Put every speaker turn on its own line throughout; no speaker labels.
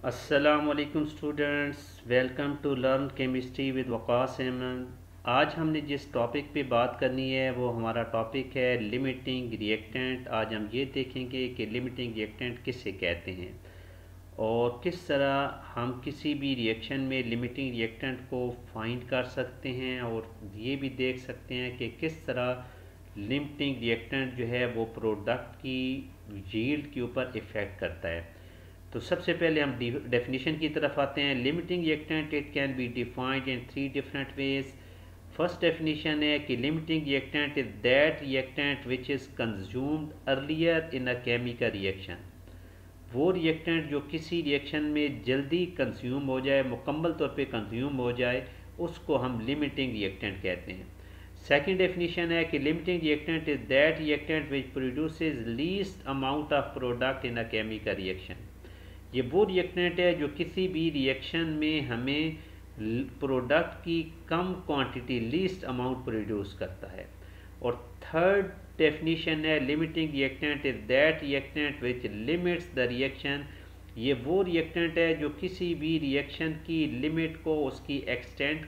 अस्सलामुअलैकुम students, welcome to learn chemistry with Waqas Ahmad. आज हमने जिस टॉपिक पे बात करनी है वो हमारा टॉपिक है लिमिटिंग रिएक्टेंट। आज हम ये देखेंगे कि लिमिटिंग रिएक्टेंट किससे कहते हैं और किस तरह हम किसी भी रिएक्शन में लिमिटिंग रिएक्टेंट को फाइंड कर सकते हैं, और ये भी देख सकते हैं कि किस तरह लिमिटिंग रिएक्टेंट जो है वो प्रोडक्ट की यील्ड के ऊपर इफ़ेक्ट करता है। तो सबसे पहले हम डेफिनेशन की तरफ आते हैं। Limiting reactant it can be defined in three different ways. First definition है कि limiting reactant is that reactant which is consumed earlier in a chemical reaction. वो रिएक्टेंट जो किसी रिएक्शन में जल्दी कंज्यूम हो जाए, मुकम्मल तौर पे कंज्यूम हो जाए, उसको हम लिमिटिंग रिएक्टेंट कहते हैं। सेकेंड डेफिनेशन है कि limiting reactant is that reactant which produces least amount of product in a chemical reaction. ये वो रिएक्टेंट है जो किसी भी रिएक्शन में हमें प्रोडक्ट की कम क्वांटिटी, लीस्ट अमाउंट प्रोड्यूस करता है। और थर्ड डेफिनेशन है limiting reactant is that reactant which limits the reaction. ये वो रिएक्टेंट है जो किसी भी रिएक्शन की लिमिट को, उसकी एक्सटेंट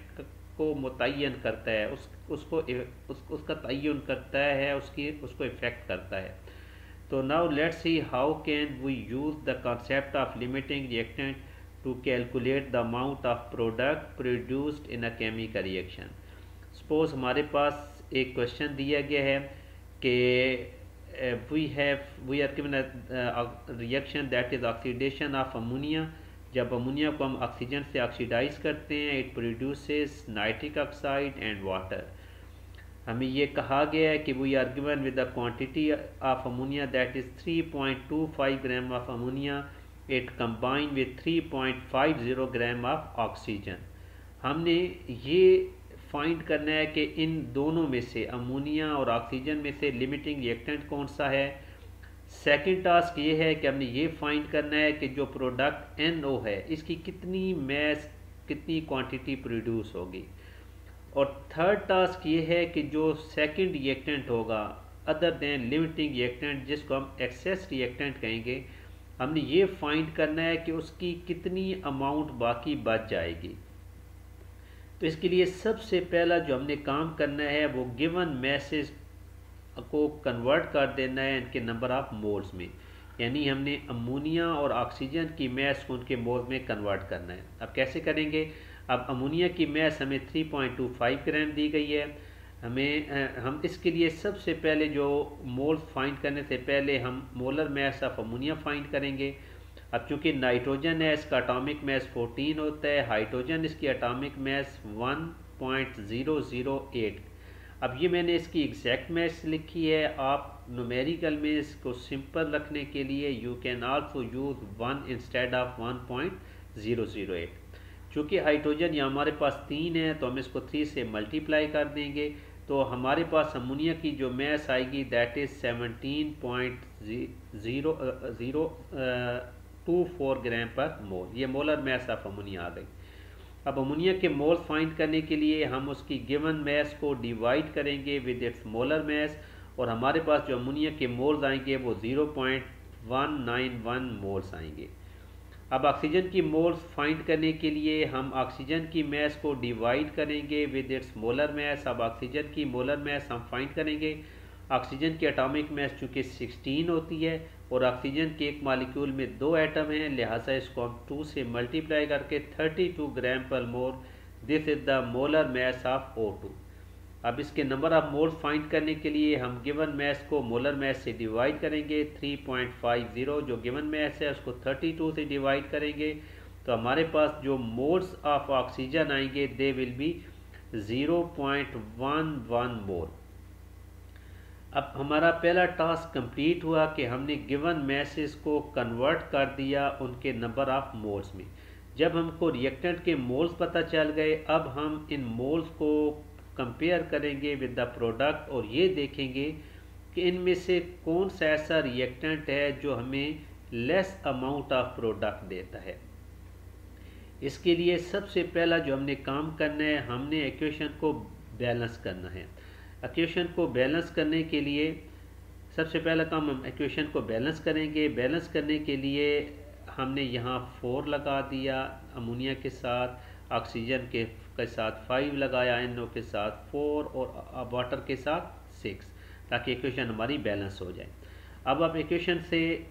को मुतय्यन करता है, उसका तयन करता है, उसको इफ़ेक्ट करता है। So now let's see how can we use the concept of limiting reactant to calculate the amount of product produced in a chemical reaction. Suppose हमारे पास एक क्वेश्चन दिया गया है कि we are given a reaction that is oxidation of ammonia. जब ammonia को हम oxygen से ऑक्सीडाइज करते हैं, it produces nitric oxide and water. हमें ये कहा गया है कि we are given with the quantity of ammonia that is 3.25 gram of ammonia, it combine with 3.50 gram of oxygen. हमने ये फाइंड करना है कि इन दोनों में से, अमोनिया और ऑक्सीजन में से, लिमिटिंग रिएक्टेंट कौन सा है। सेकंड टास्क ये है कि हमने ये फाइंड करना है कि जो प्रोडक्ट NO है इसकी कितनी मैस, कितनी क्वांटिटी प्रोड्यूस होगी। और थर्ड टास्क ये है कि जो सेकंड रिएक्टेंट होगा अदर देन लिमिटिंग रिएक्टेंट, जिसको हम एक्सेस रिएक्टेंट कहेंगे, हमने ये फाइंड करना है कि उसकी कितनी अमाउंट बाकी बच जाएगी। तो इसके लिए सबसे पहला जो हमने काम करना है वो गिवन मैसेज को कन्वर्ट कर देना है इनके नंबर ऑफ मोल्स में। यानी हमने अमोनिया और ऑक्सीजन की मैस को उनके मोल्स में कन्वर्ट करना है। अब कैसे करेंगे? अब अमोनिया की मैस हमें 3.25 ग्राम दी गई है। हम इसके लिए सबसे पहले जो मोल फाइंड करने से पहले हम molar mass of ammonia find करेंगे। अब चूंकि नाइट्रोजन है, इसका एटॉमिक मैस 14 होता है, हाइड्रोजन इसकी एटॉमिक मैस 1.008। अब ये मैंने इसकी एग्जैक्ट मैस लिखी है। आप न्यूमेरिकल में इसको सिंपल रखने के लिए you can also use 1 instead of 1.008। चूँकि हाइड्रोजन यहाँ हमारे पास 3 है तो हम इसको 3 से मल्टीप्लाई कर देंगे, तो हमारे पास अमोनिया की जो मैस आएगी दैट इज़ 17.024 ग्राम पर मोल। ये मोलर मैस ऑफ अमोनिया आ गई। अब अमोनिया के मोल फाइंड करने के लिए हम उसकी गिवन मैस को डिवाइड करेंगे विद इट्स मोलर मैस, और हमारे पास जो अमोनिया के मोल्स आएंगे वो 0.191 मोल्स आएंगे। अब ऑक्सीजन की मोल्स फाइंड करने के लिए हम ऑक्सीजन की मैस को डिवाइड करेंगे विद इट्स मोलर मैस। अब ऑक्सीजन की मोलर मैस हम फाइंड करेंगे। ऑक्सीजन की एटॉमिक मैस चूँकि 16 होती है और ऑक्सीजन के एक मॉलिक्यूल में 2 एटम हैं, लिहाजा इसको हम 2 से मल्टीप्लाई करके 32 ग्राम पर mole, this is the molar mass of O2। अब इसके नंबर ऑफ मोल्स फाइंड करने के लिए हम गिवन मैस को मोलर मैस से डिवाइड करेंगे। 3.50 जो गिवन मैस है उसको 32 से डिवाइड करेंगे, तो हमारे पास जो मोल्स ऑफ ऑक्सीजन आएंगे दे विल बी 0.11 मोल। अब हमारा पहला टास्क कंप्लीट हुआ कि हमने गिवन मैसेस को कन्वर्ट कर दिया उनके नंबर ऑफ मोल्स में। जब हमको रिएक्टेंट के मोल्स पता चल गए, अब हम इन मोल्स को कंपेयर करेंगे विद द प्रोडक्ट और ये देखेंगे कि इनमें से कौन सा ऐसा रिएक्टेंट है जो हमें लेस अमाउंट ऑफ प्रोडक्ट देता है। इसके लिए सबसे पहला जो हमने काम करना है, हमने इक्वेशन को बैलेंस करना है। इक्वेशन को बैलेंस करने के लिए सबसे पहला काम हम इक्वेशन को बैलेंस करेंगे। बैलेंस करने के लिए हमने यहाँ 4 लगा दिया अमोनिया के साथ, ऑक्सीजन के साथ 5 लगाया, NO के साथ 4 और वाटर के साथ 6, ताकि इक्वेशन हमारी बैलेंस हो जाए। अब आप इक्वेशन से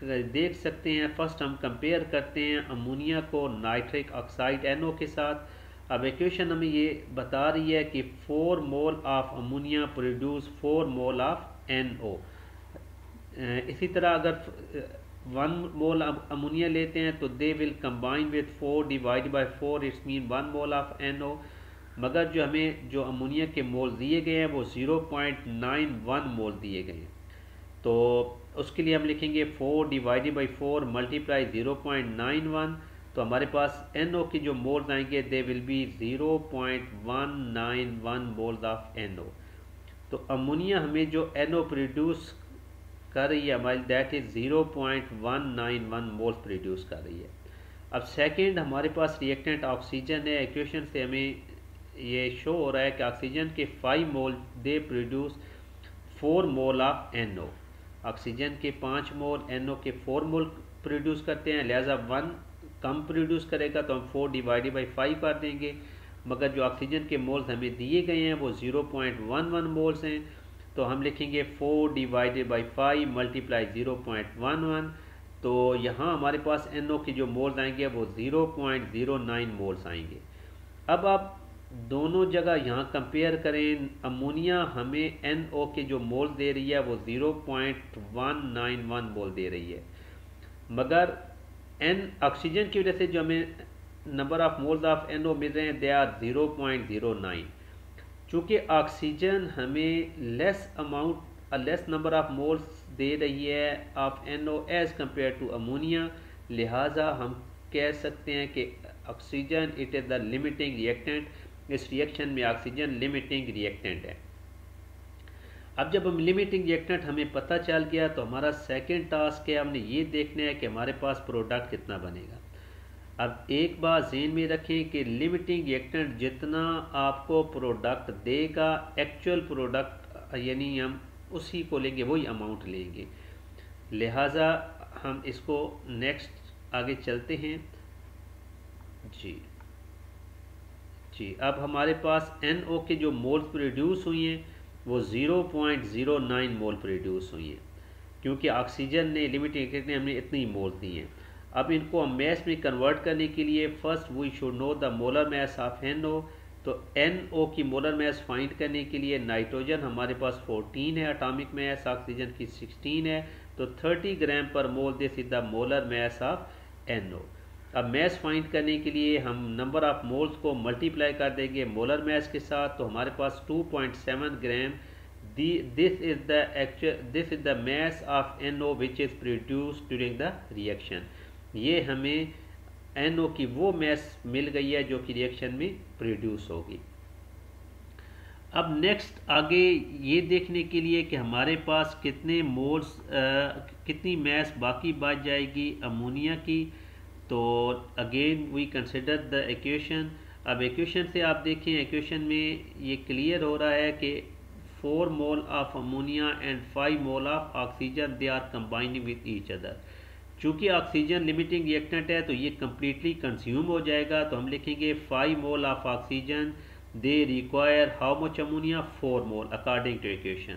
देख सकते हैं, फर्स्ट हम कंपेयर करते हैं अमोनिया को नाइट्रिक ऑक्साइड NO के साथ। अब इक्वेशन हमें ये बता रही है कि 4 mole of ammonia produce 4 mole of NO। इसी तरह अगर 1 मोल अमोनिया लेते हैं तो they will combine with 4 divide by 4, it's mean 1 mole of NO। मगर जो हमें जो अमोनिया के मोल दिए गए हैं वो 0.91 मोल दिए गए हैं, तो उसके लिए हम लिखेंगे 4 डिवाइडेड बाई 4 मल्टीप्लाई 0.91, तो हमारे पास NO की जो मोल्स आएंगे they will be 0.191 moles of NO। तो अमोनिया हमें जो NO प्रोड्यूस कर रही है हमारी, दैट इज़ 0.191 मोल्स प्रोड्यूस कर रही है। अब सेकंड हमारे पास रिएक्टेंट ऑक्सीजन है। इक्वेशन से हमें ये शो हो रहा है कि ऑक्सीजन के 5 mole they produce 4 mole of NO। Oxygen के 5 मोल NO के 4 मोल प्रोड्यूस करते हैं, लिहाजा 1 कम प्रोड्यूस करेगा तो हम 4 डिवाइडेड बाई 5 कर देंगे। मगर जो ऑक्सीजन के मोल्स हमें दिए गए हैं वो 0.11 मोल्स हैं, तो हम लिखेंगे 4 डिवाइडेड बाई 5 मल्टीप्लाई 0.11, तो यहाँ हमारे पास NO की जो मोल्स आएंगे वो 0.09 मोल्स आएंगे। अब आप दोनों जगह यहाँ कंपेयर करें, अमोनिया हमें NO के जो मोल दे रही है वो 0.191 मोल दे रही है, मगर ऑक्सीजन की वजह से जो हमें number of moles of NO मिल रहे हैं दे आर 0.09। चूँकि ऑक्सीजन हमें लेस नंबर ऑफ मोल्स दे रही है of NO as compare to ammonia, लिहाजा हम कह सकते हैं कि oxygen it is the limiting reactant. इस रिएक्शन में ऑक्सीजन लिमिटिंग रिएक्टेंट है। अब जब हम लिमिटिंग रिएक्टेंट हमें पता चल गया तो हमारा सेकंड टास्क है, हमने ये देखना है कि हमारे पास प्रोडक्ट कितना बनेगा। अब एक बात ज़हन में रखें कि लिमिटिंग रिएक्टेंट जितना आपको प्रोडक्ट देगा, एक्चुअल प्रोडक्ट यानी हम उसी को लेंगे, वही अमाउंट लेंगे। लिहाजा हम इसको नेक्स्ट आगे चलते हैं जी। अब हमारे पास NO के जो मोल्स प्रोड्यूस हुई हैं वो 0.09 मोल प्रोड्यूस हुई हैं, क्योंकि ऑक्सीजन ने लिमिटिंग ने हमने इतनी मोल दी हैं। अब इनको हम मैस में कन्वर्ट करने के लिए first we should know the molar mass of NO। तो NO की मोलर मैस फाइंड करने के लिए नाइट्रोजन हमारे पास 14 है एटॉमिक मैस, ऑक्सीजन की 16 है, तो 30 ग्राम पर mole this is the molar mass of NO। अब मैस फाइंड करने के लिए हम नंबर ऑफ मोल्स को मल्टीप्लाई कर देंगे मोलर मैस के साथ, तो हमारे पास 2.7 gram this is the mass of NO which is produce during the reaction. ये हमें NO की वो मैस मिल गई है जो कि रिएक्शन में प्रोड्यूस होगी। अब नेक्स्ट आगे ये देखने के लिए कि हमारे पास कितने मोल्स कितनी मैस बाकी बच जाएगी अमोनिया की, तो again we consider the equation. अब इक्वेशन से आप देखें, इक्वेशन में ये क्लियर हो रहा है कि 4 mole of ammonia and 5 mole of oxygen they are combining with each other. चूँकि ऑक्सीजन लिमिटिंग रिएक्टेंट है तो ये कम्प्लीटली कंज्यूम हो जाएगा, तो हम लिखेंगे 5 mole of oxygen they require how much ammonia 4 mole according to equation.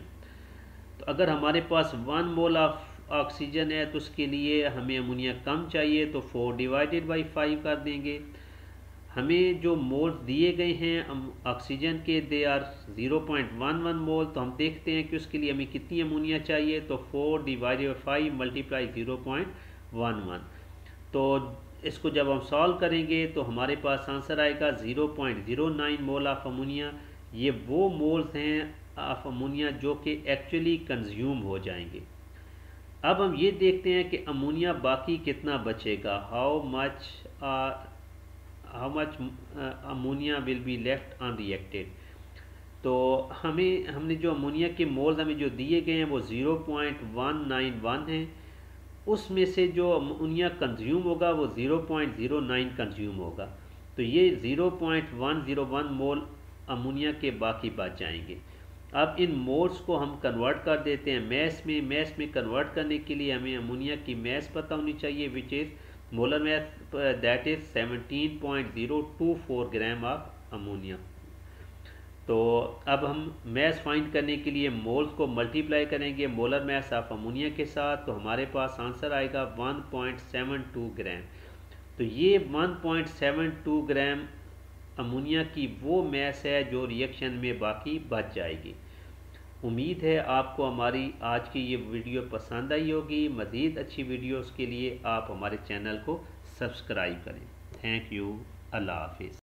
तो अगर हमारे पास 1 मोल ऑफ ऑक्सीजन है तो उसके लिए हमें अमोनिया कम चाहिए, तो 4 डिवाइडेड बाई 5 कर देंगे। हमें जो मोल्स दिए गए हैं ऑक्सीजन के दे आर 0.11 मोल, तो हम देखते हैं कि उसके लिए हमें कितनी अमोनिया चाहिए, तो 4 डिवाइडेड बाई 5 मल्टीप्लाई 0.11। तो इसको जब हम सॉल्व करेंगे तो हमारे पास आंसर आएगा 0.09 मोल ऑफ अमोनिया। ये वो मोल्स हैं ऑफ अमोनिया जो कि एक्चुअली कंज्यूम हो जाएंगे। अब हम ये देखते हैं कि अमोनिया बाकी कितना बचेगा, how much ammonia will be left unreacted. तो हमने जो अमोनिया के मोल्स हमें जो दिए गए हैं वो 0.191 हैं, उसमें से जो अमोनिया कंज्यूम होगा वो 0.09 कंज्यूम होगा, तो ये 0.101 मोल अमोनिया के बाकी बच जाएंगे। अब इन मोल्स को हम कन्वर्ट कर देते हैं मैस में। मैस में कन्वर्ट करने के लिए हमें अमोनिया की मैस पता होनी चाहिए, which is molar mass, that is 17.024 gram of ammonia. तो अब हम मैस फाइंड करने के लिए मोल्स को मल्टीप्लाई करेंगे मोलर मैस ऑफ अमोनिया के साथ, तो हमारे पास आंसर आएगा 1.72 ग्राम। तो ये 1.72 ग्राम अमोनिया की वो मैस है जो रिएक्शन में बाकी बच जाएगी। उम्मीद है आपको हमारी आज की ये वीडियो पसंद आई होगी। मज़ीद अच्छी वीडियोस के लिए आप हमारे चैनल को सब्सक्राइब करें। Thank you. अल्लाह हाफिज़।